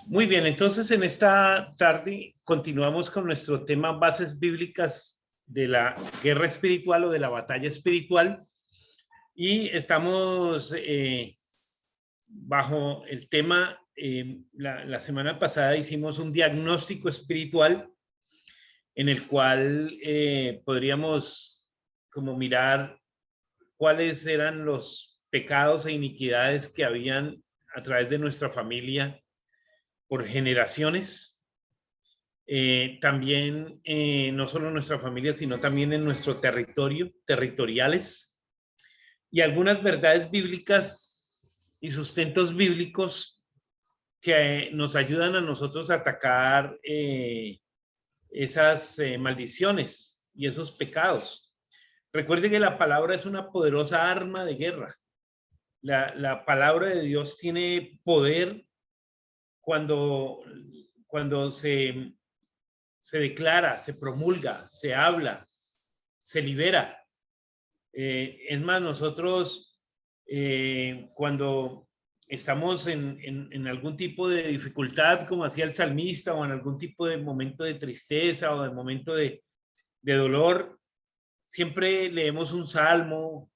Muy bien, entonces en esta tarde continuamos con nuestro tema bases bíblicas de la guerra espiritual o de la batalla espiritual y estamos bajo el tema, la semana pasada hicimos un diagnóstico espiritual en el cual podríamos como mirar cuáles eran los pecados e iniquidades que habían a través de nuestra familia por generaciones. También no solo en nuestra familia, sino también en nuestro territorio, territoriales, y algunas verdades bíblicas y sustentos bíblicos que nos ayudan a nosotros a atacar esas maldiciones y esos pecados. Recuerden que la palabra es una poderosa arma de guerra. La palabra de Dios tiene poder cuando se declara, se promulga, se habla, se libera. Es más, nosotros cuando estamos en algún tipo de dificultad, como hacía el salmista, o en algún tipo de momento de tristeza o de momento de dolor, siempre leemos un salmo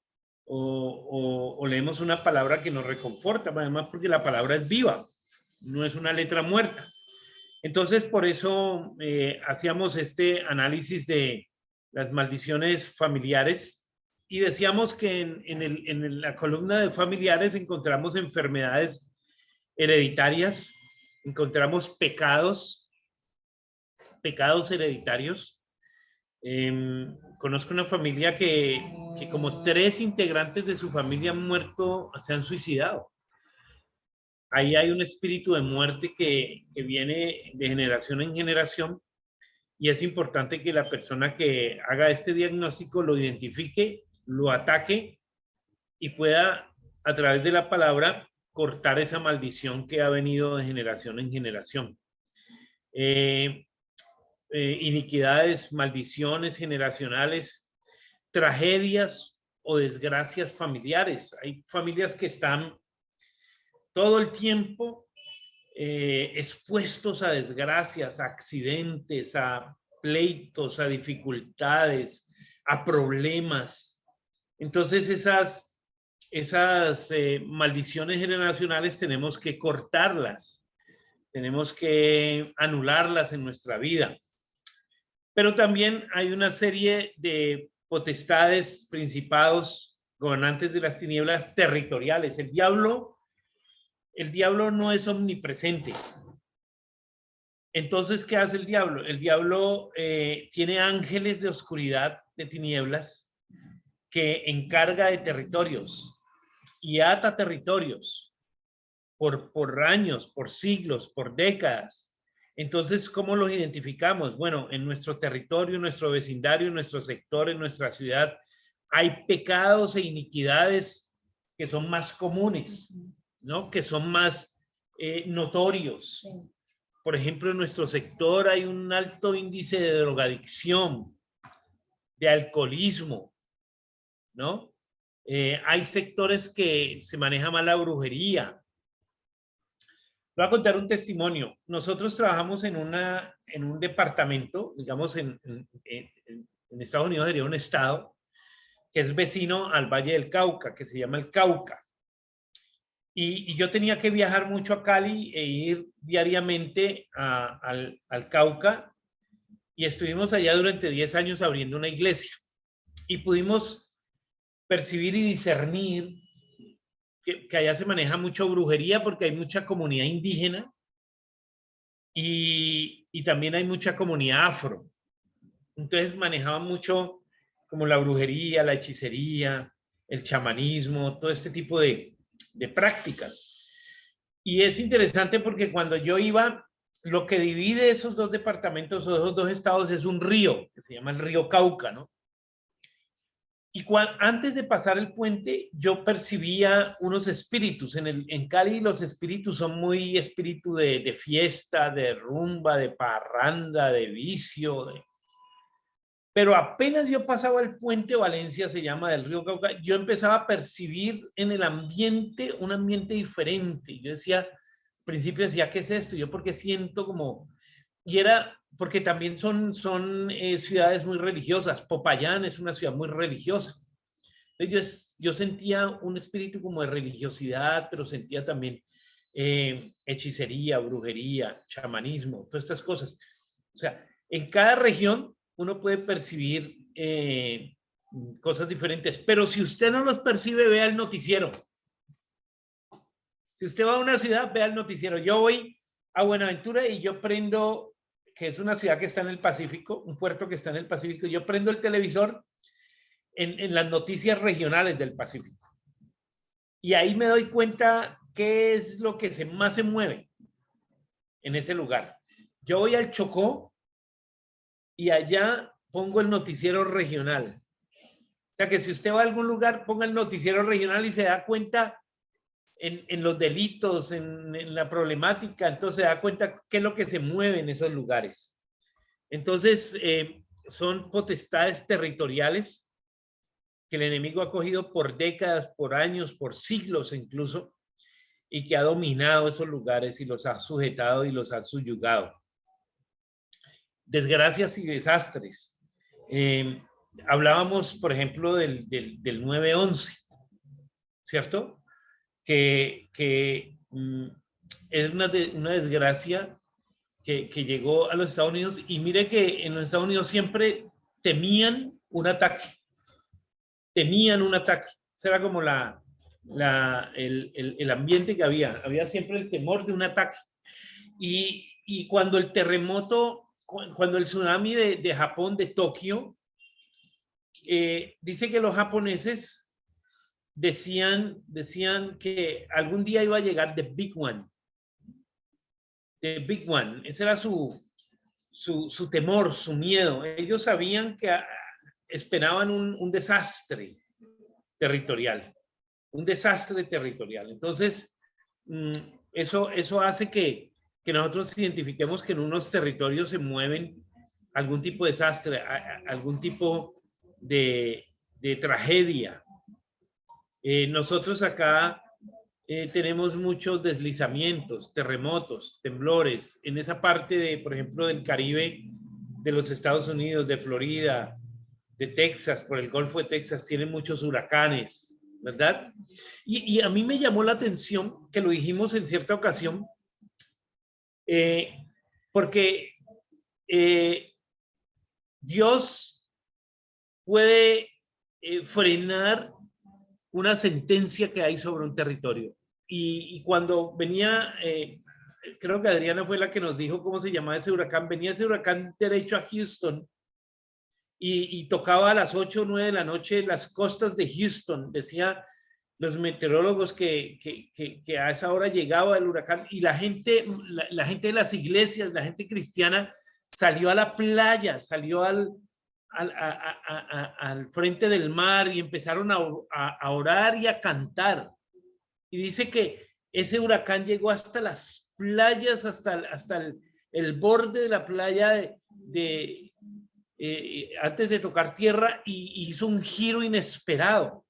o leemos una palabra que nos reconforta, además porque la palabra es viva, no es una letra muerta. Entonces, por eso hacíamos este análisis de las maldiciones familiares y decíamos que en la columna de familiares encontramos enfermedades hereditarias, encontramos pecados hereditarios. Conozco una familia que como 3 integrantes de su familia han muerto, se han suicidado. Ahí hay un espíritu de muerte que viene de generación en generación y es importante que la persona que haga este diagnóstico lo identifique, lo ataque y pueda a través de la palabra cortar esa maldición que ha venido de generación en generación. Iniquidades, maldiciones generacionales, tragedias o desgracias familiares. Hay familias que están todo el tiempo expuestos a desgracias, a accidentes, a pleitos, a dificultades, a problemas. Entonces esas maldiciones generacionales tenemos que cortarlas, tenemos que anularlas en nuestra vida. Pero también hay una serie de potestades, principados, gobernantes de las tinieblas territoriales. El diablo no es omnipresente. Entonces, ¿qué hace el diablo? El diablo tiene ángeles de oscuridad, de tinieblas, que encarga de territorios y ata territorios por años, por siglos, por décadas. Entonces, ¿cómo los identificamos? Bueno, en nuestro territorio, en nuestro vecindario, en nuestro sector, en nuestra ciudad, hay pecados e iniquidades que son más comunes, ¿no? Que son más notorios. Sí. Por ejemplo, en nuestro sector hay un alto índice de drogadicción, de alcoholismo, ¿no? Hay sectores que se maneja mal la brujería. Voy a contar un testimonio. Nosotros trabajamos en un departamento, digamos, en Estados Unidos sería un estado, que es vecino al Valle del Cauca, que se llama el Cauca. Y yo tenía que viajar mucho a Cali e ir diariamente al Cauca, y estuvimos allá durante 10 años abriendo una iglesia. Y pudimos percibir y discernir que allá se maneja mucho brujería porque hay mucha comunidad indígena y también hay mucha comunidad afro. Entonces manejaban mucho como la brujería, la hechicería, el chamanismo, todo este tipo de prácticas. Y es interesante porque cuando yo iba, lo que divide esos dos departamentos o esos dos estados es un río, que se llama el río Cauca, ¿no? Y antes de pasar el puente, yo percibía unos espíritus. En Cali los espíritus son muy espíritu de fiesta, de rumba, de parranda, de vicio. Pero apenas yo pasaba el puente Valencia, se llama, del río Cauca, yo empezaba a percibir en el ambiente un ambiente diferente. Yo decía, principio decía, ¿qué es esto? Yo porque siento como... Y era porque también son ciudades muy religiosas. Popayán es una ciudad muy religiosa. Entonces yo sentía un espíritu como de religiosidad, pero sentía también hechicería, brujería, chamanismo, todas estas cosas. O sea, en cada región uno puede percibir cosas diferentes, pero si usted no los percibe, vea el noticiero. Si usted va a una ciudad, vea el noticiero. Yo voy a Buenaventura y yo prendo, que es una ciudad que está en el Pacífico, un puerto que está en el Pacífico, yo prendo el televisor en las noticias regionales del Pacífico. Y ahí me doy cuenta qué es lo que más se mueve en ese lugar. Yo voy al Chocó y allá pongo el noticiero regional. O sea que si usted va a algún lugar, ponga el noticiero regional y se da cuenta en los delitos, en la problemática, entonces se da cuenta qué es lo que se mueve en esos lugares. Entonces, son potestades territoriales que el enemigo ha cogido por décadas, por años, por siglos incluso, y que ha dominado esos lugares y los ha sujetado y los ha subyugado. Desgracias y desastres. Hablábamos, por ejemplo, del 9/11, ¿cierto? Que es una desgracia que llegó a los Estados Unidos, y mire que en los Estados Unidos siempre temían un ataque. Ese era como el ambiente que había siempre el temor de un ataque. Y cuando el terremoto, cuando el tsunami de Japón, de Tokio, dice que los japoneses decían que algún día iba a llegar the big one. The big one. Ese era su temor, su miedo. Ellos sabían que esperaban un desastre territorial. Un desastre territorial. Entonces, eso hace que nosotros identifiquemos que en unos territorios se mueven algún tipo de desastre, algún tipo de tragedia. Nosotros acá tenemos muchos deslizamientos, terremotos, temblores, en esa parte de, por ejemplo, del Caribe, de los Estados Unidos, de Florida, de Texas, por el Golfo de Texas, tienen muchos huracanes, ¿verdad? Y a mí me llamó la atención, que lo dijimos en cierta ocasión, porque Dios puede frenar una sentencia que hay sobre un territorio. Y cuando venía, creo que Adriana fue la que nos dijo cómo se llamaba ese huracán, venía ese huracán derecho a Houston y tocaba a las 8 o 9 de la noche las costas de Houston. Decía los meteorólogos que a esa hora llegaba el huracán, y la gente de las iglesias, la gente cristiana, salió a la playa, salió al frente del mar y empezaron a orar y a cantar. Y dice que ese huracán llegó hasta las playas, hasta el borde de la playa antes de tocar tierra, y hizo un giro inesperado.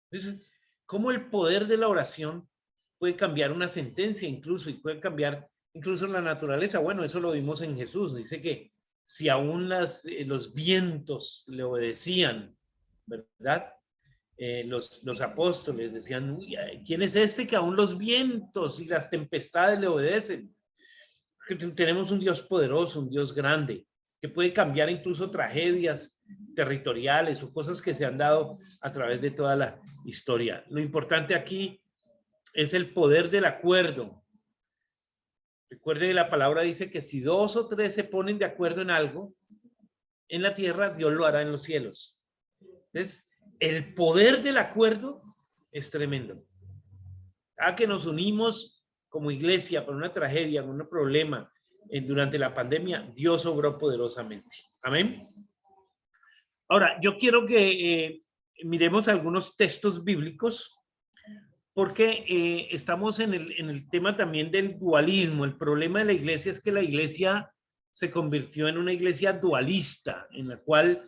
Entonces, ¿cómo el poder de la oración puede cambiar una sentencia incluso, y puede cambiar incluso la naturaleza? Bueno, eso lo vimos en Jesús. Dice que si aún los vientos le obedecían, ¿verdad? Los apóstoles decían, uy, ¿quién es este que aún los vientos y las tempestades le obedecen? Tenemos un Dios poderoso, un Dios grande, que puede cambiar incluso tragedias territoriales o cosas que se han dado a través de toda la historia. Lo importante aquí es el poder del acuerdo. Recuerde que la palabra dice que si 2 o 3 se ponen de acuerdo en algo en la tierra, Dios lo hará en los cielos. Entonces, el poder del acuerdo es tremendo. Cada que nos unimos como iglesia por una tragedia, por un problema durante la pandemia, Dios obró poderosamente. Amén. Ahora, yo quiero que miremos algunos textos bíblicos, porque estamos en el tema también del dualismo. El problema de la iglesia es que la iglesia se convirtió en una iglesia dualista, en la cual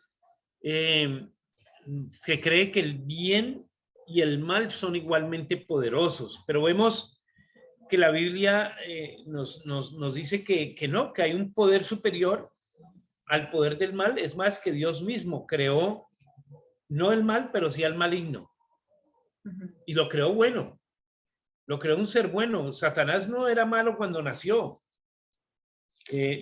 se cree que el bien y el mal son igualmente poderosos. Pero vemos que la Biblia nos dice que no, que hay un poder superior al poder del mal. Es más, que Dios mismo creó no el mal, pero sí al maligno. Y lo creó bueno. Lo creó un ser bueno. Satanás no era malo cuando nació.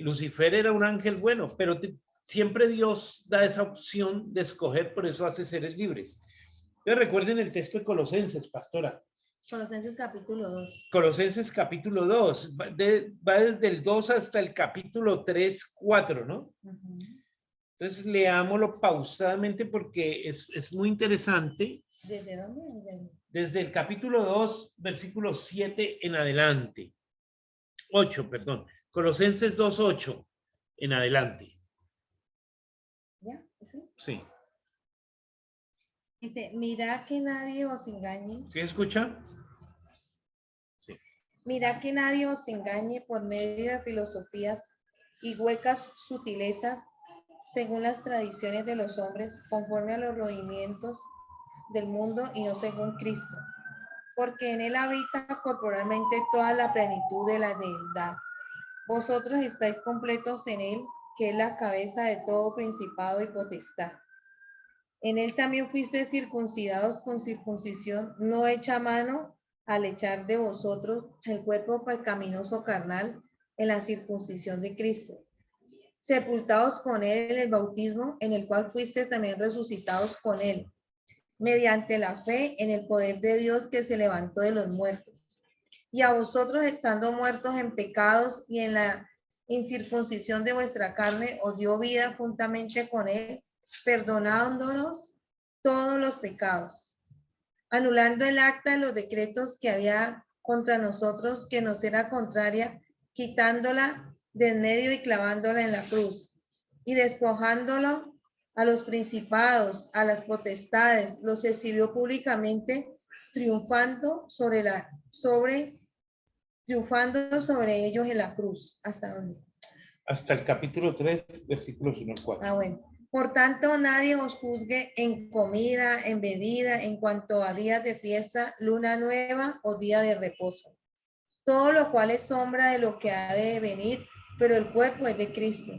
Lucifer era un ángel bueno, pero siempre Dios da esa opción de escoger, por eso hace seres libres. Entonces, recuerden el texto de Colosenses, pastora. Colosenses capítulo 2. Colosenses capítulo 2. Va desde el 2 hasta el capítulo 3, 4, ¿no? Entonces, leámoslo pausadamente porque es muy interesante. ¿Desde dónde? Desde el capítulo 2, versículo 7 en adelante. 8, perdón. Colosenses 2, 8 en adelante. ¿Ya? ¿Sí? Sí. Dice, mirad que nadie os engañe. ¿Sí escucha? Sí. Mirad que nadie os engañe por medio de filosofías y huecas sutilezas, según las tradiciones de los hombres, conforme a los rodimientos del mundo y no según Cristo. Porque en él habita corporalmente toda la plenitud de la deidad. Vosotros estáis completos en él, que es la cabeza de todo principado y potestad. En él también fuisteis circuncidados con circuncisión no hecha a mano, al echar de vosotros el cuerpo pecaminoso carnal en la circuncisión de Cristo. Sepultados con él en el bautismo, en el cual fuisteis también resucitados con él, mediante la fe en el poder de Dios que se levantó de los muertos. Y a vosotros, estando muertos en pecados y en la incircuncisión de vuestra carne, os dio vida juntamente con él, perdonándonos todos los pecados, anulando el acta de los decretos que había contra nosotros, que nos era contraria, quitándola de en medio y clavándola en la cruz, y despojándolo a los principados, a las potestades, los exhibió públicamente, triunfando sobre ellos en la cruz. ¿Hasta dónde? Hasta el capítulo 3, versículos 1 al 4. Bueno. Por tanto, nadie os juzgue en comida, en bebida, en cuanto a días de fiesta, luna nueva o día de reposo. Todo lo cual es sombra de lo que ha de venir, pero el cuerpo es de Cristo.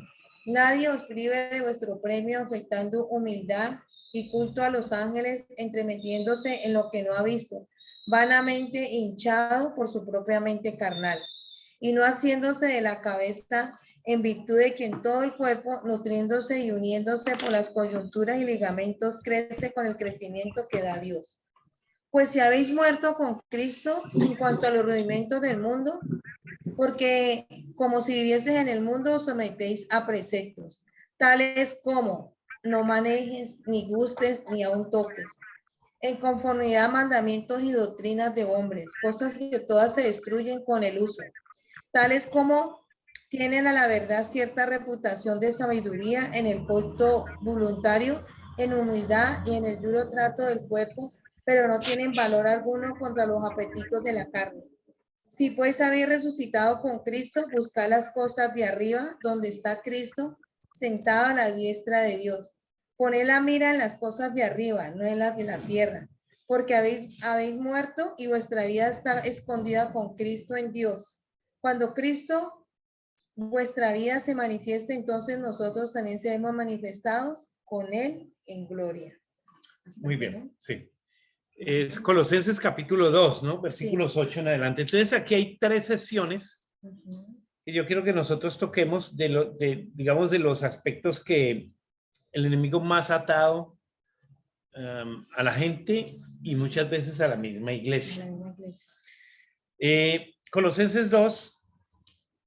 Nadie os prive de vuestro premio, afectando humildad y culto a los ángeles, entremetiéndose en lo que no ha visto, vanamente hinchado por su propia mente carnal, y no haciéndose de la cabeza, en virtud de que en todo el cuerpo, nutriéndose y uniéndose por las coyunturas y ligamentos, crece con el crecimiento que da Dios. Pues si habéis muerto con Cristo en cuanto a los rudimentos del mundo, porque como si vivieses en el mundo, os sometéis a preceptos, tales como no manejes, ni gustes, ni aun toques, en conformidad a mandamientos y doctrinas de hombres, cosas que todas se destruyen con el uso, tales como tienen a la verdad cierta reputación de sabiduría en el culto voluntario, en humildad y en el duro trato del cuerpo, pero no tienen valor alguno contra los apetitos de la carne. Si pues habéis resucitado con Cristo, buscad las cosas de arriba, donde está Cristo, sentado a la diestra de Dios. Poned la mira en las cosas de arriba, no en las de la tierra, porque habéis muerto y vuestra vida está escondida con Cristo en Dios. Cuando Cristo, vuestra vida, se manifieste, entonces nosotros también seremos manifestados con Él en gloria. Muy bien, sí. Es Colosenses capítulo 2, ¿no? Versículos 8 en adelante. Entonces, aquí hay 3 sesiones que yo quiero que nosotros toquemos digamos, de los aspectos que el enemigo más ha atado a la gente y muchas veces a la misma iglesia. Colosenses 2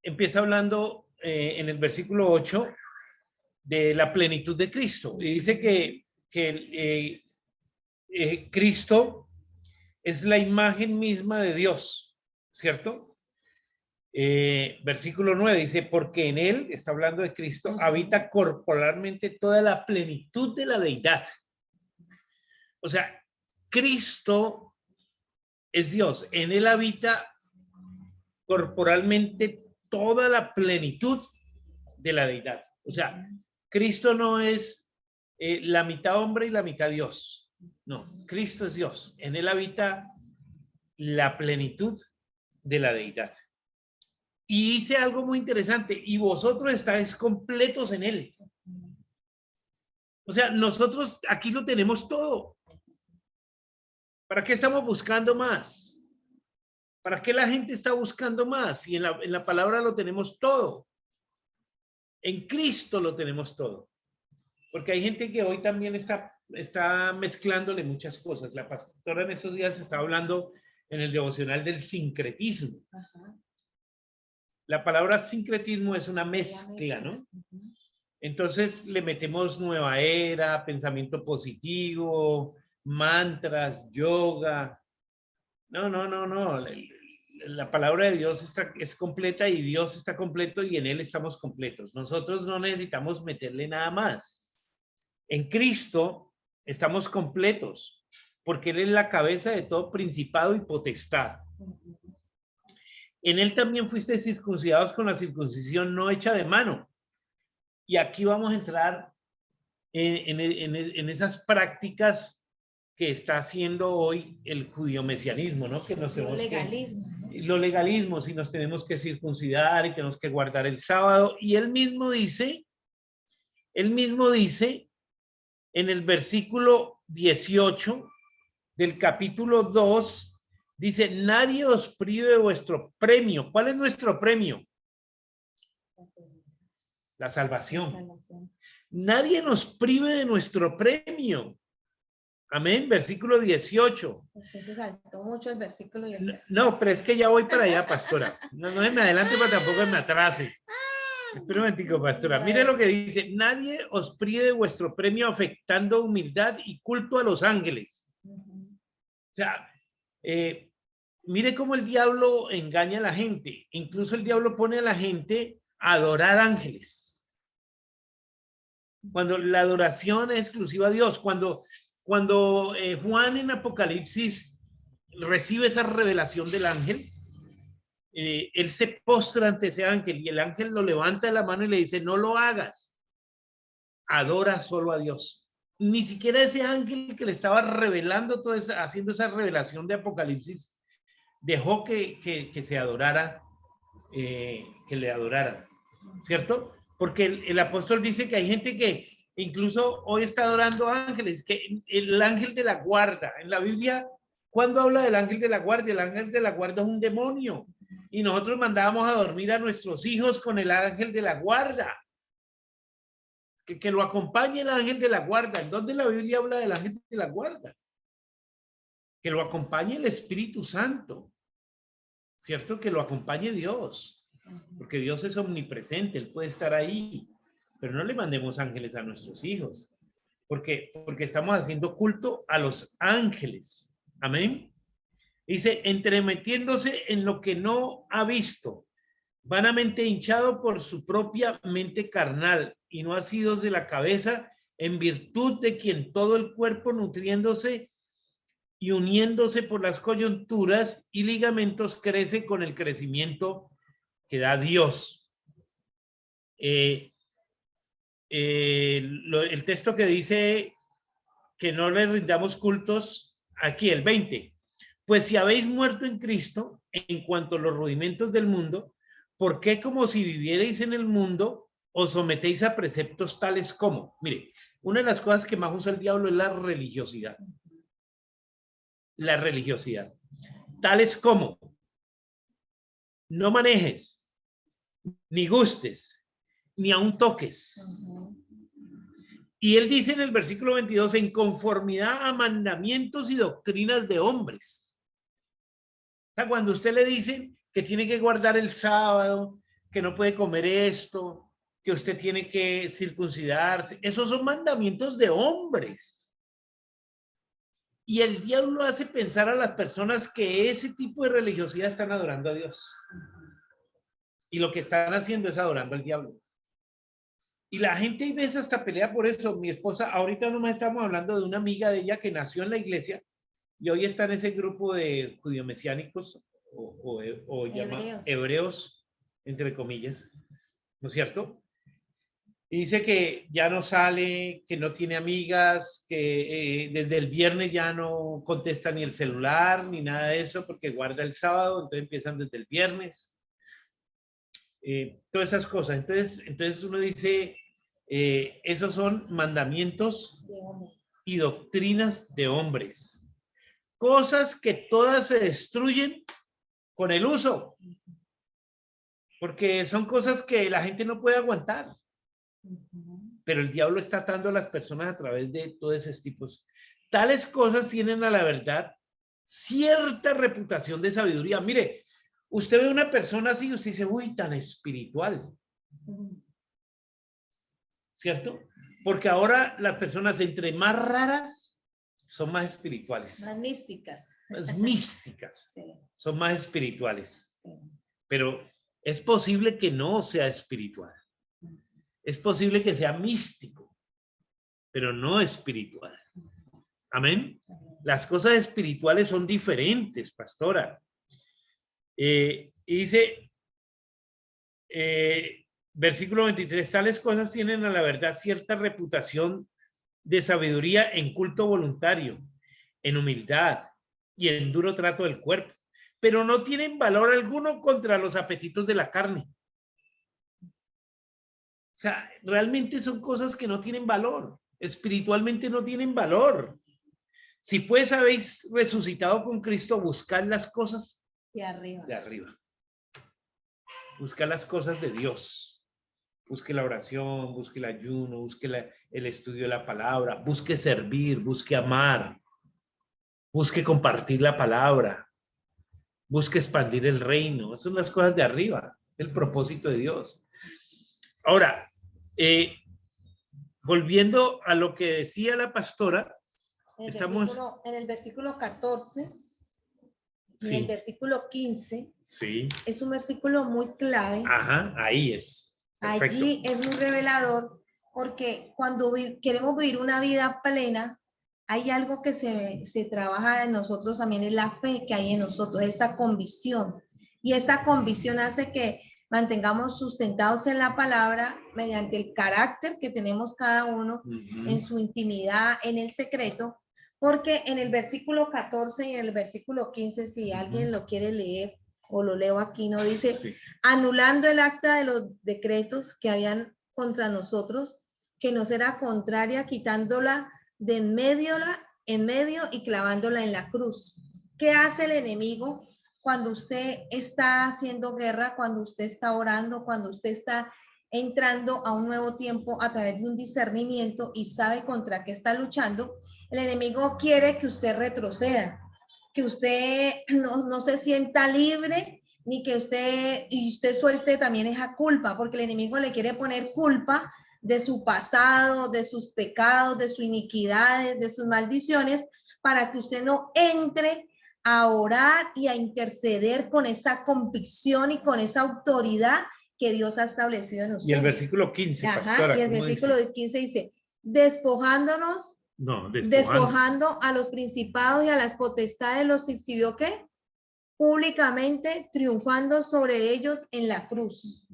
empieza hablando en el versículo 8 de la plenitud de Cristo. Y dice que Cristo es la imagen misma de Dios, ¿cierto? Versículo 9 dice, porque en él, está hablando de Cristo, habita corporalmente toda la plenitud de la deidad. O sea, Cristo es Dios, en él habita corporalmente toda la plenitud de la deidad. O sea, Cristo no es la mitad hombre y la mitad Dios. No, Cristo es Dios. En él habita la plenitud de la deidad. Y dice algo muy interesante, y vosotros estáis completos en él. O sea, nosotros aquí lo tenemos todo. ¿Para qué estamos buscando más? ¿Para qué la gente está buscando más? Y en la palabra lo tenemos todo. En Cristo lo tenemos todo. Porque hay gente que hoy también está mezclándole muchas cosas. La pastora en estos días está hablando en el devocional del sincretismo. Ajá. La palabra sincretismo es una mezcla, ¿no? Entonces le metemos nueva era, pensamiento positivo, mantras, yoga. No. La palabra de Dios es completa y Dios está completo y en Él estamos completos. Nosotros no necesitamos meterle nada más. En Cristo estamos completos porque Él es la cabeza de todo principado y potestad. En Él también fuiste circuncidados con la circuncisión no hecha de mano. Y aquí vamos a entrar en esas prácticas que está haciendo hoy el judío-mesianismo, ¿no? Que nos tenemos Legalismo, ¿no? Los legalismos, y nos tenemos que circuncidar y tenemos que guardar el sábado. Y él mismo dice en el versículo 18 del capítulo 2, dice, nadie os prive de vuestro premio. ¿Cuál es nuestro premio? La salvación. Nadie nos prive de nuestro premio. Amén, versículo 18. Usted se saltó mucho el versículo. No, pero es que ya voy para allá, pastora. No me adelante, pero tampoco me atrase. Espera un momentico, pastora. Mire lo que dice. Nadie os prive de vuestro premio afectando humildad y culto a los ángeles. O sea, mire cómo el diablo engaña a la gente. Incluso el diablo pone a la gente a adorar ángeles. Cuando la adoración es exclusiva a Dios. Cuando Juan en Apocalipsis recibe esa revelación del ángel, él se postra ante ese ángel y el ángel lo levanta de la mano y le dice, no lo hagas, adora solo a Dios. Ni siquiera ese ángel que le estaba revelando todo eso, haciendo esa revelación de Apocalipsis, dejó que se adorara, que le adoraran, ¿cierto? Porque el apóstol dice que hay gente que incluso hoy está adorando ángeles, que el ángel de la guarda, en la Biblia, ¿cuándo habla del ángel de la guarda? El ángel de la guarda es un demonio. Y nosotros mandábamos a dormir a nuestros hijos con el ángel de la guarda. Que lo acompañe el ángel de la guarda. ¿En dónde la Biblia habla del ángel de la guarda? Que lo acompañe el Espíritu Santo. ¿Cierto? Que lo acompañe Dios. Porque Dios es omnipresente, Él puede estar ahí. Pero no le mandemos ángeles a nuestros hijos. Porque estamos haciendo culto a los ángeles. Amén. Dice, entremetiéndose en lo que no ha visto, vanamente hinchado por su propia mente carnal y no asidos de la cabeza, en virtud de quien todo el cuerpo nutriéndose y uniéndose por las coyunturas y ligamentos crece con el crecimiento que da Dios. El texto que dice que no le rindamos cultos, aquí el 20. Pues si habéis muerto en Cristo, en cuanto a los rudimentos del mundo, ¿por qué como si vivierais en el mundo, os sometéis a preceptos tales como? Mire, una de las cosas que más usa el diablo es la religiosidad. La religiosidad. Tales como, no manejes, ni gustes, ni aun toques. Y él dice en el versículo 22, en conformidad a mandamientos y doctrinas de hombres. O sea, cuando usted le dice que tiene que guardar el sábado, que no puede comer esto, que usted tiene que circuncidarse, esos son mandamientos de hombres. Y el diablo hace pensar a las personas que ese tipo de religiosidad están adorando a Dios. Y lo que están haciendo es adorando al diablo. Y la gente a veces hasta pelea por eso. Mi esposa, ahorita nomás estamos hablando de una amiga de ella que nació en la iglesia y hoy está en ese grupo de judío-mesiánicos o hebreos, entre comillas, ¿no es cierto? Y dice que ya no sale, que no tiene amigas, que desde el viernes ya no contesta ni el celular, ni nada de eso, porque guarda el sábado, entonces empiezan desde el viernes. Todas esas cosas. Entonces uno dice, esos son mandamientos y doctrinas de hombres. Cosas que todas se destruyen con el uso, porque son cosas que la gente no puede aguantar. Pero el diablo está atando a las personas a través de todos esos tipos. Tales cosas tienen a la verdad cierta reputación de sabiduría. Mire, usted ve una persona así y usted dice, uy, tan espiritual. ¿Cierto? Porque ahora las personas entre más raras son más espirituales. Más místicas. Más místicas. Sí. Son más espirituales. Sí. Pero es posible que no sea espiritual. Es posible que sea místico, pero no espiritual. Amén. Las cosas espirituales son diferentes, pastora. Y dice, versículo 23, tales cosas tienen a la verdad cierta reputación de sabiduría en culto voluntario, en humildad y en duro trato del cuerpo, pero no tienen valor alguno contra los apetitos de la carne. O sea, realmente son cosas que no tienen valor. Espiritualmente no tienen valor. Si pues habéis resucitado con Cristo, buscad las cosas de arriba. De arriba. Buscad las cosas de Dios. Busque la oración, busque el ayuno, busque el estudio de la palabra, busque servir, busque amar, busque compartir la palabra, busque expandir el reino. Esas son las cosas de arriba, el propósito de Dios. Ahora, volviendo a lo que decía la pastora, en el versículo 14 y sí, en el versículo 15, sí, es un versículo muy clave. Ajá, ahí es. Perfecto. Allí es muy revelador porque cuando queremos vivir una vida plena, hay algo que se trabaja en nosotros también, es la fe que hay en nosotros, esa convicción. Y esa convicción hace que mantengamos sustentados en la palabra mediante el carácter que tenemos cada uno en su intimidad, en el secreto, porque en el versículo 14 y en el versículo 15, si alguien lo quiere leer o lo leo aquí, no dice, sí, anulando el acta de los decretos que habían contra nosotros, que nos era contraria, quitándola de en medio y clavándola en la cruz. ¿Qué hace el enemigo cuando usted está haciendo guerra, cuando usted está orando, cuando usted está entrando a un nuevo tiempo a través de un discernimiento y sabe contra qué está luchando? El enemigo quiere que usted retroceda, que usted no se sienta libre, ni que usted suelte también esa culpa, porque el enemigo le quiere poner culpa de su pasado, de sus pecados, de sus iniquidades, de sus maldiciones, para que usted no entre a orar y a interceder con esa convicción y con esa autoridad que Dios ha establecido en usted. Y el versículo 15, pastora, y el versículo 15 dice, despojándonos, despojando a los principados y a las potestades, los exhibió ¿qué? Públicamente, triunfando sobre ellos en la cruz.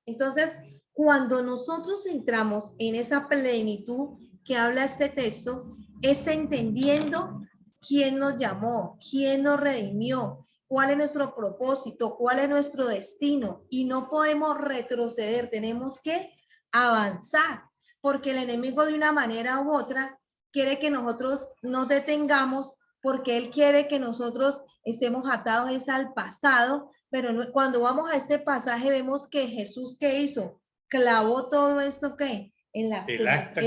Entonces, cuando nosotros entramos en esa plenitud que habla este texto, es entendiendo quién nos llamó, quién nos redimió, cuál es nuestro propósito, cuál es nuestro destino, y no podemos retroceder, tenemos que avanzar, porque el enemigo de una manera u otra quiere que nosotros nos detengamos, porque él quiere que nosotros estemos atados al pasado, pero no, cuando vamos a este pasaje vemos que Jesús, ¿qué hizo? Clavó todo esto que en la el acta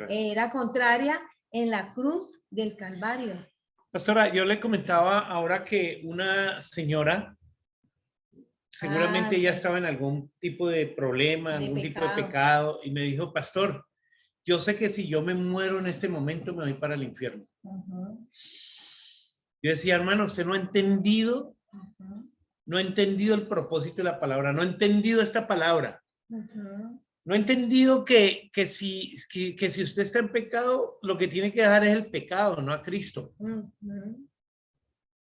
era contraria en la cruz del Calvario. Pastora, yo le comentaba ahora que una señora, seguramente ella estaba en algún tipo de problema, algún tipo de pecado, y me dijo, pastor, yo sé que si yo me muero en este momento me voy para el infierno. Yo decía, hermano, usted no ha entendido, no ha entendido el propósito de la palabra, no ha entendido esta palabra. No ha entendido que si usted está en pecado, lo que tiene que dejar es el pecado, no a Cristo.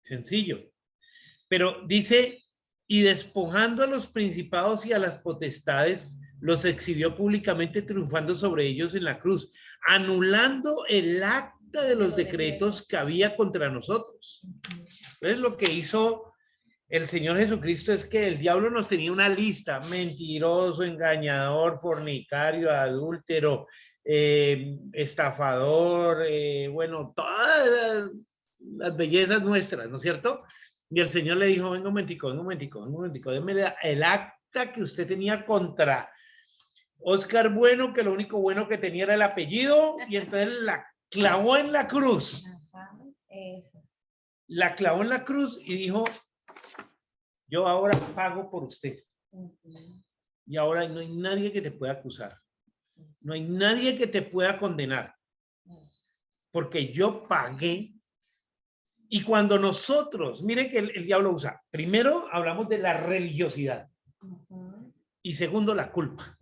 Sencillo. Pero dice, y despojando a los principados y a las potestades, los exhibió públicamente triunfando sobre ellos en la cruz, anulando el acta de los decretos que había contra nosotros. Entonces lo que hizo el Señor Jesucristo es que el diablo nos tenía una lista: mentiroso, engañador, fornicario, adúltero, estafador, bueno, todas las bellezas nuestras, ¿no es cierto? Y el Señor le dijo: venga un momentico, déme el acta que usted tenía contra Oscar Bueno, que lo único bueno que tenía era el apellido, y entonces la clavó en la cruz. Ajá, eso. La clavó en la cruz y dijo: yo ahora pago por usted. Y ahora no hay nadie que te pueda acusar. No hay nadie que te pueda condenar. Porque yo pagué. Y cuando nosotros, mire que el diablo usa, primero hablamos de la religiosidad. Y segundo, la culpa.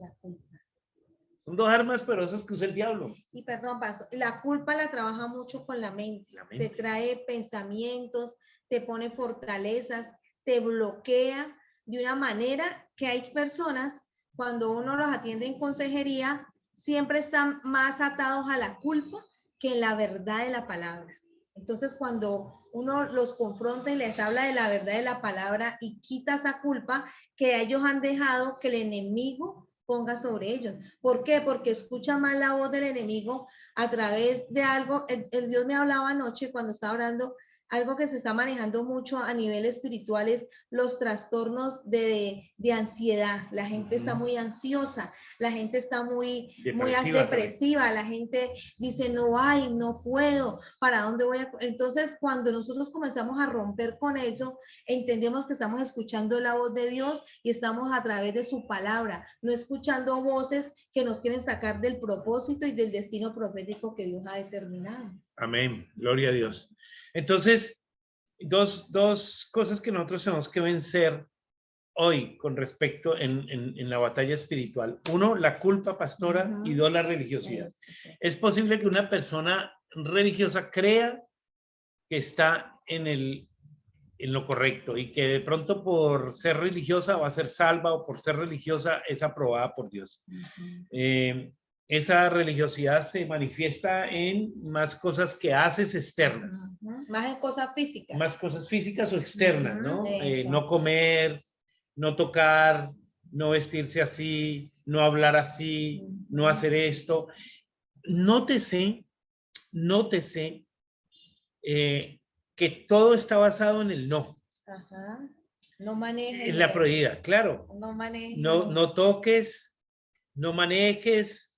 Son dos armas poderosas que usa el diablo. Y perdón, pastor, la culpa la trabaja mucho con la mente. Te trae pensamientos, te pone fortalezas, te bloquea de una manera que hay personas, cuando uno los atiende en consejería, siempre están más atados a la culpa que en la verdad de la palabra. Entonces, cuando uno los confronta y les habla de la verdad de la palabra y quita esa culpa que ellos han dejado que el enemigo ponga sobre ellos. ¿Por qué? Porque escucha más la voz del enemigo a través de algo. El Dios me hablaba anoche cuando estaba orando, algo que se está manejando mucho a nivel espiritual es los trastornos de ansiedad. La gente está muy ansiosa, la gente está muy depresiva, la gente dice: no hay, no puedo, ¿para dónde voy a? Entonces, cuando nosotros comenzamos a romper con ello, entendemos que estamos escuchando la voz de Dios y estamos a través de su palabra, no escuchando voces que nos quieren sacar del propósito y del destino profético que Dios ha determinado. Amén, gloria a Dios. Entonces, dos cosas que nosotros tenemos que vencer hoy con respecto en la batalla espiritual. Uno, la culpa, pastora, y dos, la religiosidad. Es posible que una persona religiosa crea que está en lo correcto y que de pronto por ser religiosa va a ser salva, o por ser religiosa es aprobada por Dios. Esa religiosidad se manifiesta en más cosas que haces externas. Más en cosas físicas. Más cosas físicas o externas, ¿no? No comer, no tocar, no vestirse así, no hablar así, no hacer esto. Nótese que todo está basado en el no. Ajá. No manejes. En la prohibida, claro. No manejes. No toques, no manejes,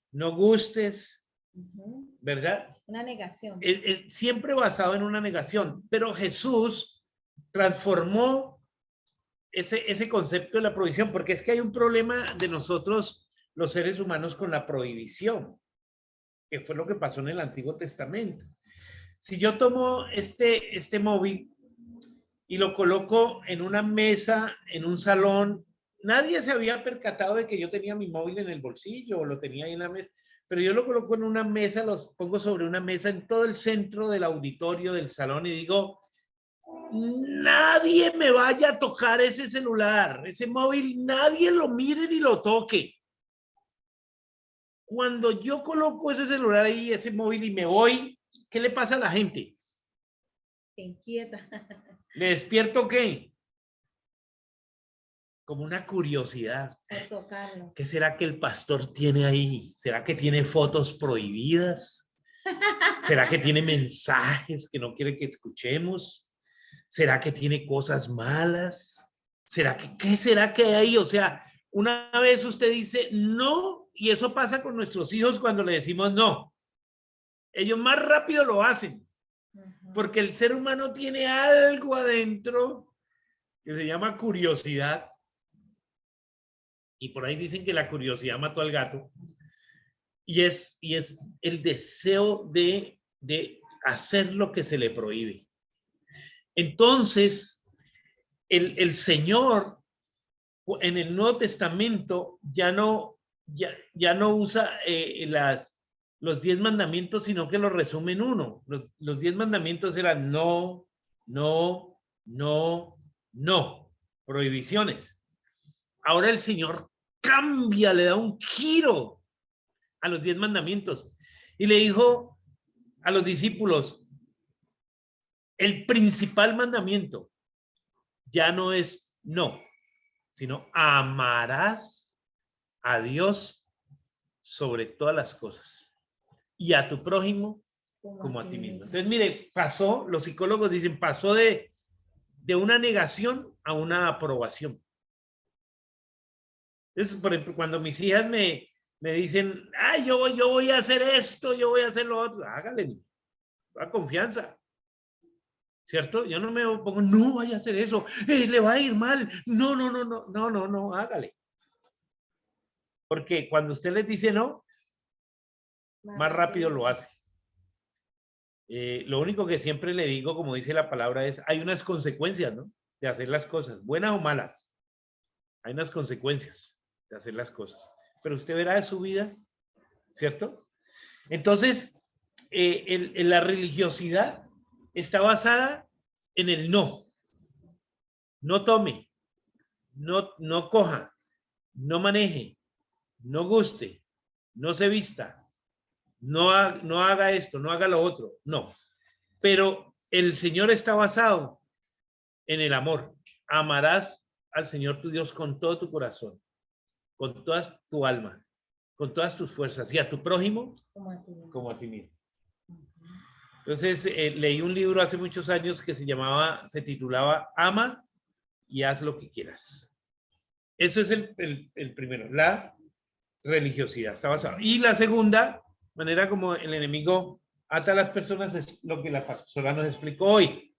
no gustes, ¿verdad? Una negación. Siempre basado en una negación, pero Jesús transformó ese concepto de la prohibición, porque es que hay un problema de nosotros, los seres humanos, con la prohibición, que fue lo que pasó en el Antiguo Testamento. Si yo tomo este móvil y lo coloco en una mesa, en un salón, nadie se había percatado de que yo tenía mi móvil en el bolsillo o lo tenía ahí en la mesa, pero yo lo coloco en una mesa, los pongo sobre una mesa en todo el centro del auditorio del salón y digo: nadie me vaya a tocar ese celular, ese móvil, nadie lo mire ni lo toque. Cuando yo coloco ese celular ahí, ese móvil, y me voy, ¿qué le pasa a la gente? Se inquieta. ¿Le despierto qué? Como una curiosidad. Por tocarlo. ¿Qué será que el pastor tiene ahí? ¿Será que tiene fotos prohibidas? ¿Será que tiene mensajes que no quiere que escuchemos? ¿Será que tiene cosas malas? ¿Qué será que hay? O sea, una vez usted dice no, y eso pasa con nuestros hijos cuando le decimos no. Ellos más rápido lo hacen, porque el ser humano tiene algo adentro que se llama curiosidad. Y por ahí dicen que la curiosidad mató al gato. Y es el deseo de hacer lo que se le prohíbe. Entonces, el Señor en el Nuevo Testamento ya no usa los 10 mandamientos, sino que los resume en uno. Los 10 mandamientos eran no, no, no, no. Prohibiciones. Ahora el Señor cambia, le da un giro a los 10 mandamientos. Y le dijo a los discípulos, el principal mandamiento ya no es no, sino amarás a Dios sobre todas las cosas y a tu prójimo como a ti mismo. Entonces, mire, pasó, los psicólogos dicen, pasó de una negación a una aprobación. Entonces, por ejemplo, cuando mis hijas me dicen, ay, yo voy a hacer esto, yo voy a hacer lo otro, hágale, a confianza. ¿Cierto? Yo no me pongo, no vaya a hacer eso, le va a ir mal. No, hágale. Porque cuando usted les dice no, más rápido lo hace. Lo único que siempre le digo, como dice la palabra, es, hay unas consecuencias, ¿no? De hacer las cosas, buenas o malas. Hay unas consecuencias de hacer las cosas. Pero usted verá de su vida, ¿cierto? Entonces, la religiosidad está basada en el no. No tome, no coja, no maneje, no guste, no se vista, no haga esto, no haga lo otro, no. Pero el Señor está basado en el amor. Amarás al Señor tu Dios con todo tu corazón, con toda tu alma, con todas tus fuerzas, y a tu prójimo como a ti mismo. Entonces, leí un libro hace muchos años que se titulaba Ama y haz lo que quieras. Eso es el primero, la religiosidad está basada. Y la segunda manera como el enemigo ata a las personas es lo que la pastora nos explicó hoy.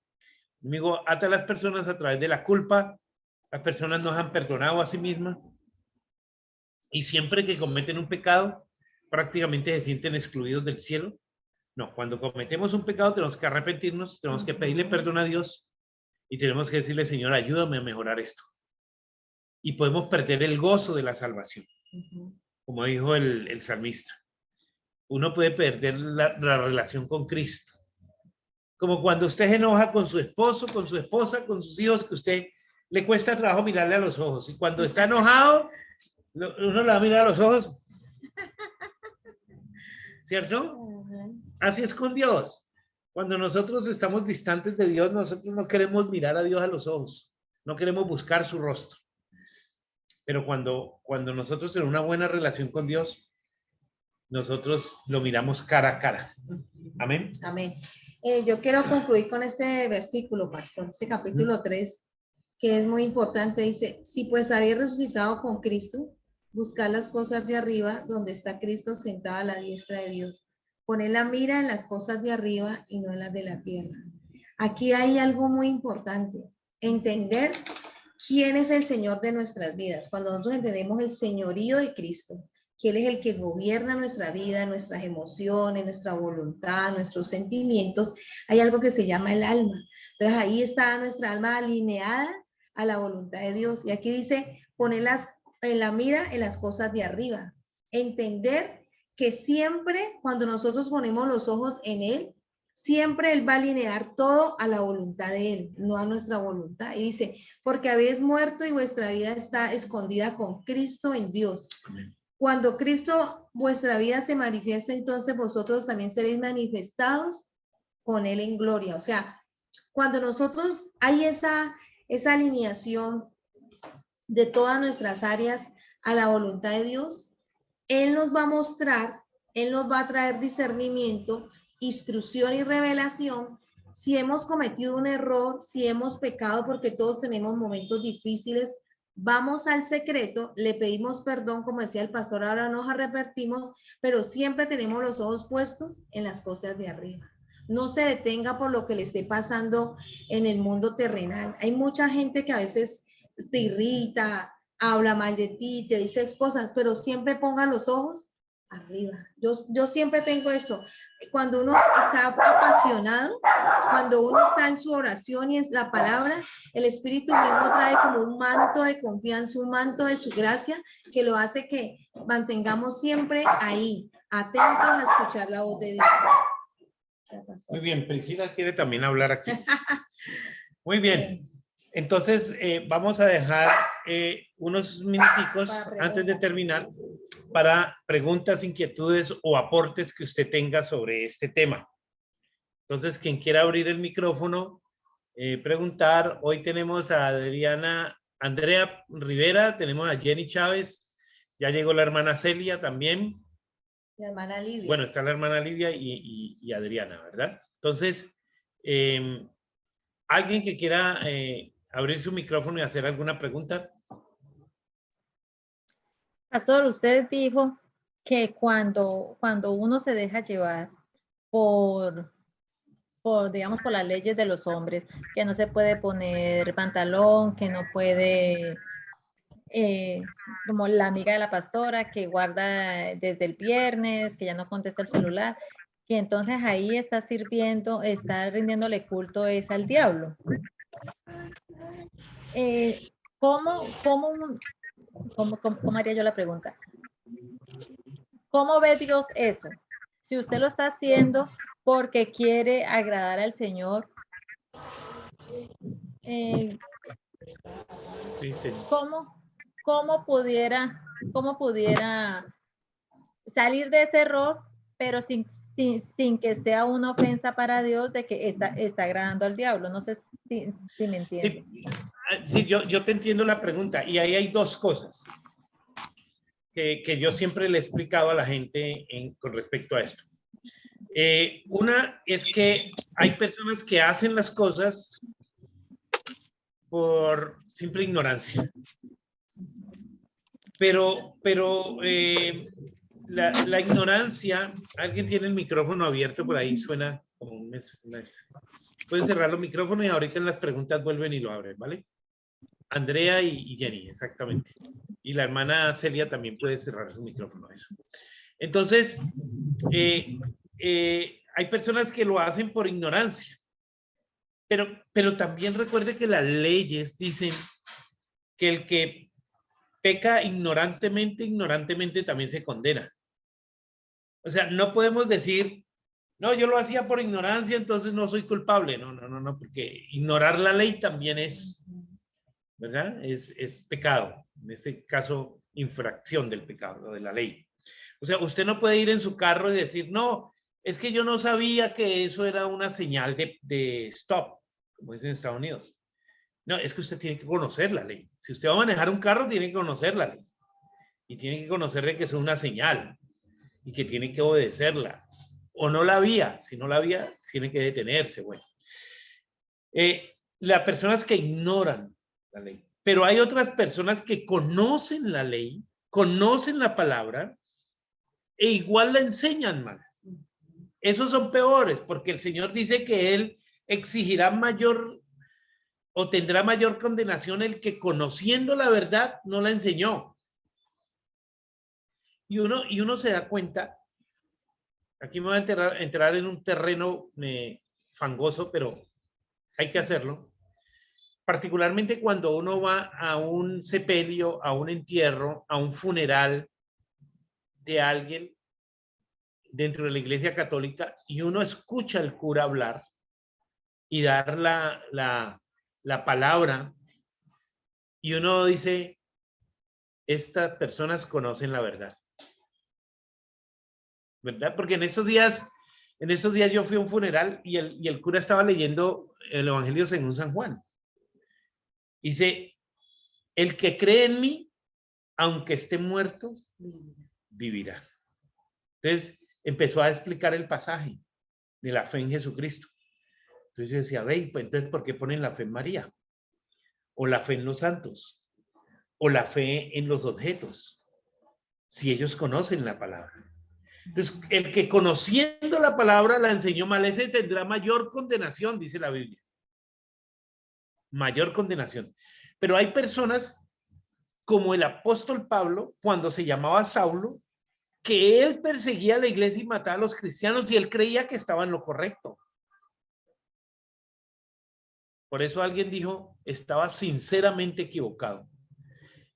El enemigo ata a las personas a través de la culpa. Las personas no han perdonado a sí mismas y siempre que cometen un pecado prácticamente se sienten excluidos del cielo. No, cuando cometemos un pecado tenemos que arrepentirnos, tenemos que pedirle perdón a Dios y tenemos que decirle, Señor, ayúdame a mejorar esto. Y podemos perder el gozo de la salvación, como dijo el salmista. Uno puede perder la relación con Cristo. Como cuando usted se enoja con su esposo, con su esposa, con sus hijos, que usted le cuesta trabajo mirarle a los ojos. Y cuando está enojado, uno le va a mirar a los ojos. ¿Cierto? Así es con Dios. Cuando nosotros estamos distantes de Dios, nosotros no queremos mirar a Dios a los ojos. No queremos buscar su rostro. Pero cuando nosotros tenemos una buena relación con Dios, nosotros lo miramos cara a cara. Amén. Amén. Yo quiero concluir con este versículo, pastor, este capítulo 3, que es muy importante. Dice, si pues habéis resucitado con Cristo, buscad las cosas de arriba, donde está Cristo sentado a la diestra de Dios. Poned la mira en las cosas de arriba y no en las de la tierra. Aquí hay algo muy importante, entender quién es el Señor de nuestras vidas. Cuando nosotros entendemos el señorío de Cristo, que Él es el que gobierna nuestra vida, nuestras emociones, nuestra voluntad, nuestros sentimientos, hay algo que se llama el alma. Entonces ahí está nuestra alma alineada a la voluntad de Dios. Y aquí dice, ponerlas en la mira en las cosas de arriba. Entender que siempre cuando nosotros ponemos los ojos en Él, siempre Él va a alinear todo a la voluntad de Él, no a nuestra voluntad. Y dice, porque habéis muerto y vuestra vida está escondida con Cristo en Dios. Amén. Cuando Cristo, vuestra vida se manifiesta, entonces vosotros también seréis manifestados con Él en gloria. O sea, cuando nosotros hay esa alineación de todas nuestras áreas a la voluntad de Dios, Él nos va a mostrar, Él nos va a traer discernimiento, instrucción y revelación si hemos cometido un error, si hemos pecado, porque todos tenemos momentos difíciles. Vamos al secreto, le pedimos perdón, como decía el pastor, ahora nos arrepentimos, pero siempre tenemos los ojos puestos en las cosas de arriba. No se detenga por lo que le esté pasando en el mundo terrenal. Hay mucha gente que a veces te irrita, habla mal de ti, te dice cosas, pero siempre ponga los ojos arriba. Yo siempre tengo eso. Cuando uno está apasionado, cuando uno está en su oración y en la palabra, el Espíritu mismo trae como un manto de confianza, un manto de su gracia, que lo hace que mantengamos siempre ahí, atentos a escuchar la voz de Dios. Muy bien, Priscila quiere también hablar aquí. Muy bien. Entonces, vamos a dejar unos minuticos antes de terminar para preguntas, inquietudes o aportes que usted tenga sobre este tema. Entonces, quien quiera abrir el micrófono, preguntar. Hoy tenemos a Andrea Rivera, tenemos a Jenny Chávez, ya llegó la hermana Celia también. La hermana Livia. Bueno, está la hermana Livia y Adriana, ¿verdad? Entonces, ¿alguien que quiera abrir su micrófono y hacer alguna pregunta? Pastor, usted dijo que cuando uno se deja llevar por, digamos, por las leyes de los hombres, que no se puede poner pantalón, que no puede, como la amiga de la pastora, que guarda desde el viernes, que ya no contesta el celular, que entonces ahí está sirviendo, está rindiéndole culto es al diablo. ¿Cómo haría yo la pregunta? ¿Cómo ve Dios eso? Si usted lo está haciendo porque quiere agradar al Señor, ¿cómo pudiera salir de ese error, pero sin que sea una ofensa para Dios de que está agradando al diablo? No sé si me entiende. Sí, yo te entiendo la pregunta, y ahí hay dos cosas que yo siempre le he explicado a la gente con respecto a esto. Una es que hay personas que hacen las cosas por simple ignorancia. Pero la ignorancia, alguien tiene el micrófono abierto por ahí, suena como un mes. Pueden cerrar los micrófonos y ahorita en las preguntas vuelven y lo abren, ¿vale? Andrea y Jenny, exactamente. Y la hermana Celia también puede cerrar su micrófono. Eso. Entonces, hay personas que lo hacen por ignorancia. Pero también recuerde que las leyes dicen que el que peca ignorantemente también se condena. O sea, no podemos decir, no, yo lo hacía por ignorancia, entonces no soy culpable. No, porque ignorar la ley también es, ¿verdad? Es pecado. En este caso, infracción del pecado, de la ley. O sea, usted no puede ir en su carro y decir, no, es que yo no sabía que eso era una señal de stop, como dicen en Estados Unidos. No, es que usted tiene que conocer la ley. Si usted va a manejar un carro, tiene que conocer la ley. Y tiene que conocerle que es una señal y que tiene que obedecerla. O no la había. Si no la había, tiene que detenerse. Bueno, las personas que ignoran la ley. Pero hay otras personas que conocen la ley, conocen la palabra e igual la enseñan mal. Esos son peores porque el Señor dice que Él exigirá mayor o tendrá mayor condenación el que conociendo la verdad no la enseñó. Y uno se da cuenta, aquí me voy a entrar en un terreno fangoso, pero hay que hacerlo. Particularmente cuando uno va a un sepelio, a un entierro, a un funeral de alguien dentro de la Iglesia Católica y uno escucha al cura hablar y dar la palabra y uno dice, estas personas conocen la verdad. ¿Verdad? Porque en esos días yo fui a un funeral y el cura estaba leyendo el Evangelio según San Juan. Dice, el que cree en mí, aunque esté muerto, vivirá. Entonces empezó a explicar el pasaje de la fe en Jesucristo. Entonces yo decía, ve, pues entonces ¿por qué ponen la fe en María? O la fe en los santos, o la fe en los objetos, si ellos conocen la palabra. Entonces, el que conociendo la palabra la enseñó mal, ese tendrá mayor condenación, dice la Biblia. Mayor condenación. Pero hay personas como el apóstol Pablo, cuando se llamaba Saulo, que él perseguía a la iglesia y mataba a los cristianos y él creía que estaba en lo correcto. Por eso alguien dijo, estaba sinceramente equivocado.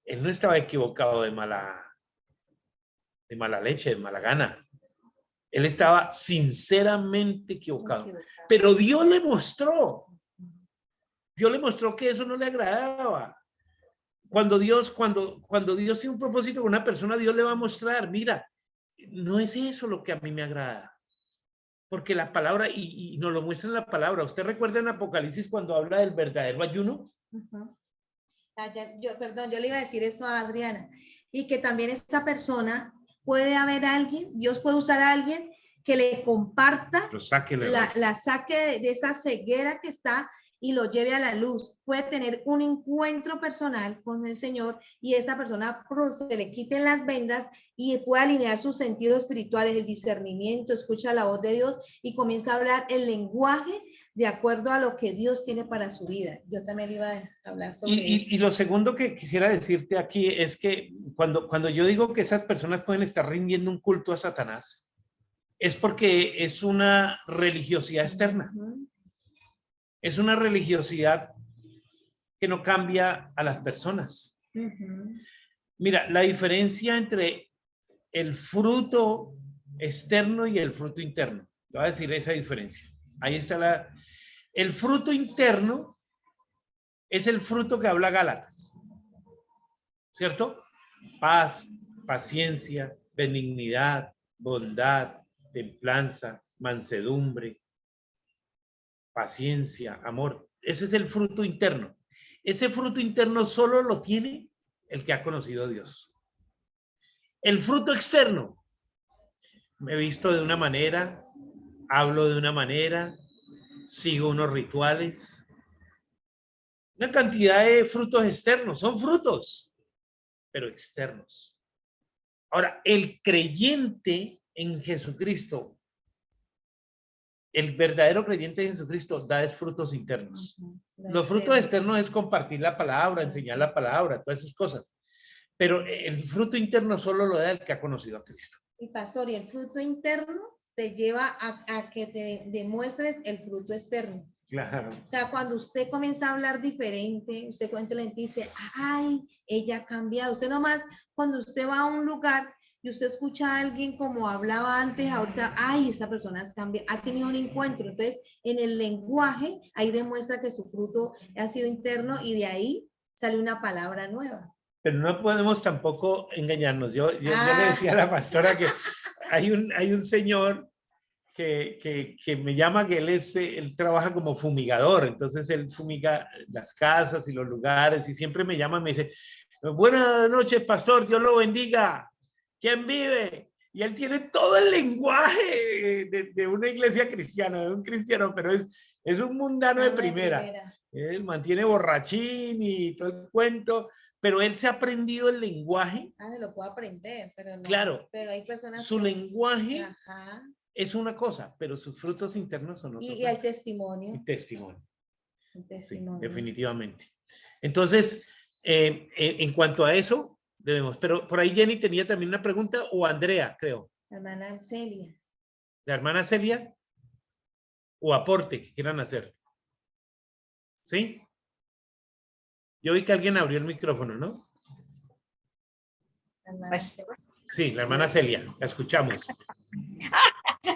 Él no estaba equivocado de mala leche, de mala gana. Él estaba sinceramente equivocado. Pero Dios le mostró Dios le mostró que eso no le agradaba. Cuando Dios tiene un propósito con una persona, Dios le va a mostrar, mira, no es eso lo que a mí me agrada. Porque la palabra, y nos lo muestra en la palabra. ¿Usted recuerda en Apocalipsis cuando habla del verdadero ayuno? Perdón, yo le iba a decir eso a Adriana. Y que también esta persona puede haber alguien, Dios puede usar a alguien que le comparta, la saque de esa ceguera que está y lo lleve a la luz. Puede tener un encuentro personal con el Señor y esa persona se le quiten las vendas y puede alinear sus sentidos espirituales, el discernimiento, escucha la voz de Dios y comienza a hablar el lenguaje de acuerdo a lo que Dios tiene para su vida. Yo también le iba a hablar sobre eso. Y lo segundo que quisiera decirte aquí es que cuando yo digo que esas personas pueden estar rindiendo un culto a Satanás, es porque es una religiosidad externa. Es una religiosidad que no cambia a las personas. Mira, la diferencia entre el fruto externo y el fruto interno. Te voy a decir esa diferencia. Ahí está el fruto interno es el fruto que habla Gálatas, ¿cierto? Paz, paciencia, benignidad, bondad, templanza, mansedumbre, paciencia, amor. Ese es el fruto interno. Ese fruto interno solo lo tiene el que ha conocido a Dios. El fruto externo, me he visto de una manera, hablo de una manera, sigo unos rituales, una cantidad de frutos externos, son frutos, pero externos. Ahora, el creyente en Jesucristo, el verdadero creyente en Jesucristo da frutos internos. Los frutos externos es compartir la palabra, enseñar la palabra, todas esas cosas. Pero el fruto interno solo lo da el que ha conocido a Cristo. Y pastor, y el fruto interno te lleva a que te demuestres el fruto externo. Claro. O sea, cuando usted comienza a hablar diferente, usted le dice, ay, ella ha cambiado. Usted nomás, cuando usted va a un lugar y usted escucha a alguien como hablaba antes, ahorita, ay, esa persona ha tenido un encuentro. Entonces, en el lenguaje, ahí demuestra que su fruto ha sido interno y de ahí sale una palabra nueva. Pero no podemos tampoco engañarnos. Yo le decía a la pastora que hay un señor que me llama, que él trabaja como fumigador, entonces él fumiga las casas y los lugares y siempre me llama y me dice, buenas noches, pastor, Dios lo bendiga, ¿quién vive? Y él tiene todo el lenguaje de una iglesia cristiana, de un cristiano, pero es un mundano de primera. Él mantiene borrachín y todo el cuento, pero él se ha aprendido el lenguaje. Lo puedo aprender, pero no. Claro, pero hay personas su lenguaje... Ajá. Es una cosa, pero sus frutos internos son otra. Y el testimonio. Y testimonio. El testimonio. Sí, definitivamente. Entonces, en cuanto a eso, debemos. Pero por ahí Jenny tenía también una pregunta, o Andrea, creo. La hermana Celia. La hermana Celia, o aporte que quieran hacer. ¿Sí? Yo vi que alguien abrió el micrófono, ¿no? Sí, la hermana Celia, la escuchamos.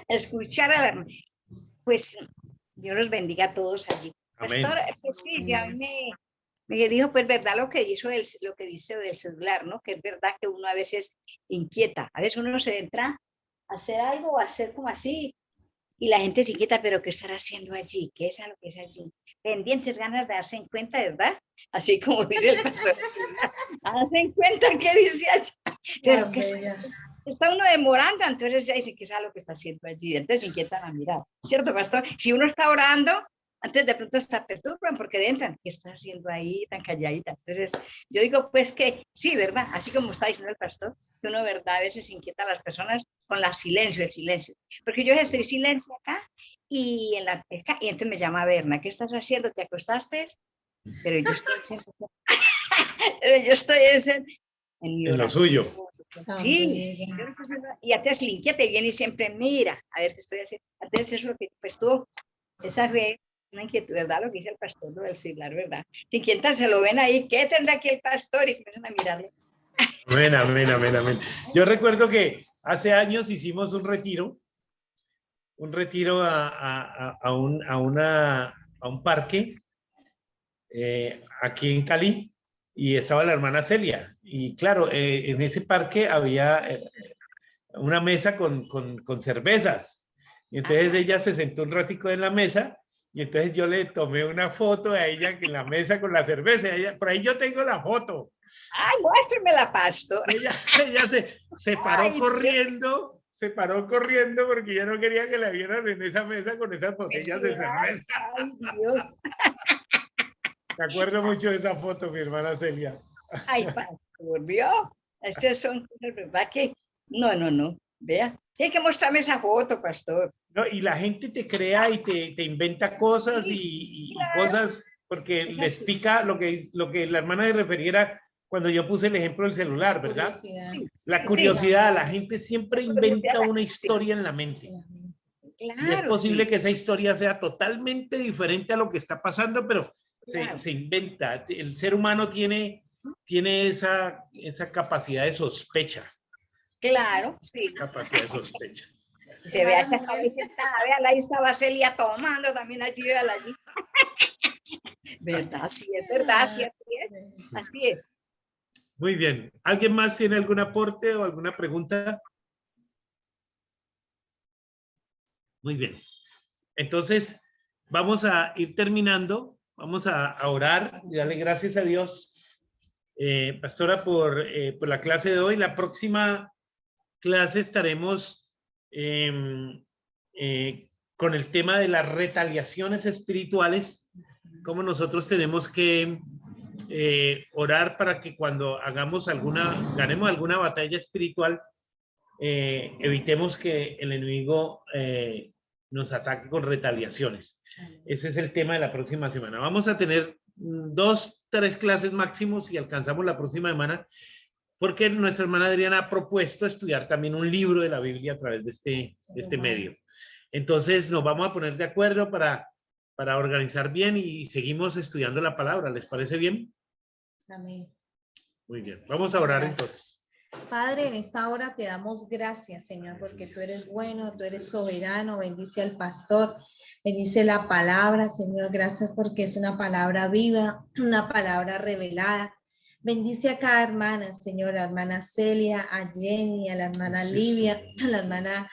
Escuchar a la... Pues Dios los bendiga a todos allí. Amén. Pastor, pues sí, ya me dijo, pues verdad lo que dice del celular, ¿no? Que es verdad que uno a veces inquieta, a veces uno se entra a hacer algo, a hacer como así, y la gente se inquieta, pero ¿qué estará haciendo allí? ¿Qué es lo que es allí? Pendientes, ganas de darse en cuenta, ¿verdad? Así como dice el pastor. Darse en cuenta qué dice allí. Pero ¿qué está uno de moranga? Entonces ya dice, ¿qué es lo que está haciendo allí? Entonces se inquietan a mirar, ¿cierto, pastor? Si uno está orando, antes de pronto está perturban porque entran, ¿qué está haciendo ahí tan calladita? Entonces yo digo, pues que sí, ¿verdad? Así como está diciendo el pastor, que uno, ¿verdad? A veces inquieta a las personas con el silencio. Porque yo estoy en silencio acá y entonces me llama Berna, ¿qué estás haciendo? ¿Te acostaste? Pero yo estoy en mi oración. En lo suyo. Sí, y antes le inquieta y viene y siempre mira, a ver qué estoy haciendo. Entonces eso es lo que, pues tú, esa fue una inquietud, ¿verdad? Lo que dice el pastor del celular, ¿verdad? Si inquietan, se lo ven ahí, ¿qué tendrá aquí el pastor? Y empiezan a mirarle. Amén. Yo recuerdo que hace años hicimos un retiro a un parque, aquí en Cali, y estaba la hermana Celia. Y claro, en ese parque había una mesa con cervezas. Y entonces ella se sentó un ratico en la mesa y entonces yo le tomé una foto a ella en la mesa con la cerveza. Por ahí yo tengo la foto. Ay, muéstrame la pastor. Ella se paró Ay, corriendo, se paró corriendo porque yo no quería que la vieran en esa mesa con esas botellas de cerveza. Ay, Dios. Me acuerdo mucho de esa foto, mi hermana Celia. Ay, pastor, ¿vio? Esas son cosas, ¿verdad? Que no. Vea, tiene que mostrarme esa foto, pastor. No, y la gente te crea y te inventa cosas Sí, y claro. cosas porque Es les así. pica lo que la hermana se referiera cuando yo puse el ejemplo del celular, ¿verdad? Curiosidad. Sí, La sí, curiosidad, la gente siempre inventa una sí. historia en la mente. Y es Claro, posible sí, que esa historia sea totalmente diferente a lo que está pasando, pero claro. se inventa. El ser humano tiene esa capacidad de sospecha. Claro, sí. Capacidad de sospecha. Se ve a esa sentada, vea, ahí estaba Celia tomando también allí, véala allí. ¿Verdad? Sí, es verdad, sí, así es. Así es. Muy bien. ¿Alguien más tiene algún aporte o alguna pregunta? Muy bien. Entonces, vamos a ir terminando. Vamos a orar y darle gracias a Dios, pastora, por la clase de hoy. La próxima clase estaremos con el tema de las retaliaciones espirituales, cómo nosotros tenemos que orar para que cuando ganemos alguna batalla espiritual, evitemos que el enemigo nos ataque con retaliaciones. Ese es el tema de la próxima semana. Vamos a tener 2, 3 clases máximo si alcanzamos la próxima semana, porque nuestra hermana Adriana ha propuesto estudiar también un libro de la Biblia a través de este medio. Entonces nos vamos a poner de acuerdo para organizar bien y seguimos estudiando la palabra. ¿Les parece bien? Amén. Muy bien. Vamos a orar entonces. Padre, en esta hora te damos gracias, Señor, porque tú eres bueno, tú eres soberano. Bendice al pastor, bendice la palabra, Señor. Gracias porque es una palabra viva, una palabra revelada. Bendice a cada hermana, Señor, a la hermana Celia, a Jenny, a la hermana Livia, a la hermana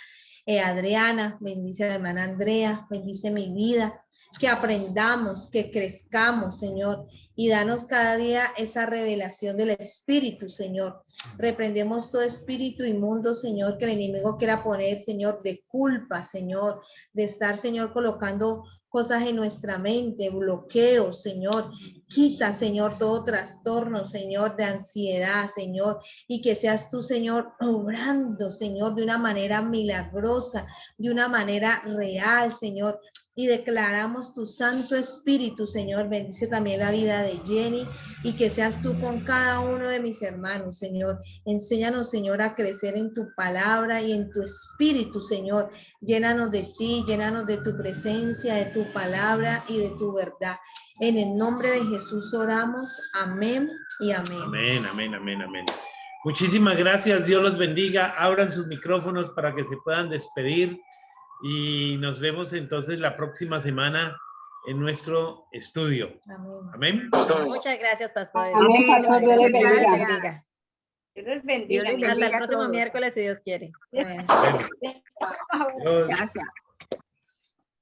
Adriana, bendice a la hermana Andrea, bendice mi vida, que aprendamos, que crezcamos, Señor, y danos cada día esa revelación del Espíritu, Señor. Reprendemos todo espíritu inmundo, Señor, que el enemigo quiera poner, Señor, de culpa, Señor, de estar, Señor, colocando cosas en nuestra mente, bloqueos, Señor. Quita, Señor, todo trastorno, Señor, de ansiedad, Señor, y que seas tú, Señor, obrando, Señor, de una manera milagrosa, de una manera real, Señor. Y declaramos tu Santo Espíritu, Señor. Bendice también la vida de Jenny y que seas tú con cada uno de mis hermanos, Señor. Enséñanos, Señor, a crecer en tu palabra y en tu espíritu, Señor. Llénanos de ti, llénanos de tu presencia, de tu palabra y de tu verdad. En el nombre de Jesús oramos. Amén y amén. Amén, amén, amén, amén. Muchísimas gracias. Dios los bendiga. Abran sus micrófonos para que se puedan despedir y nos vemos entonces la próxima semana en nuestro estudio. Amén. Amén. Muchas gracias, pastor. Amén, pastor, Dios les bendiga. bendiga. Dios les bendiga. Hasta el próximo miércoles, si Dios quiere. Bueno. Bueno. Dios. Gracias.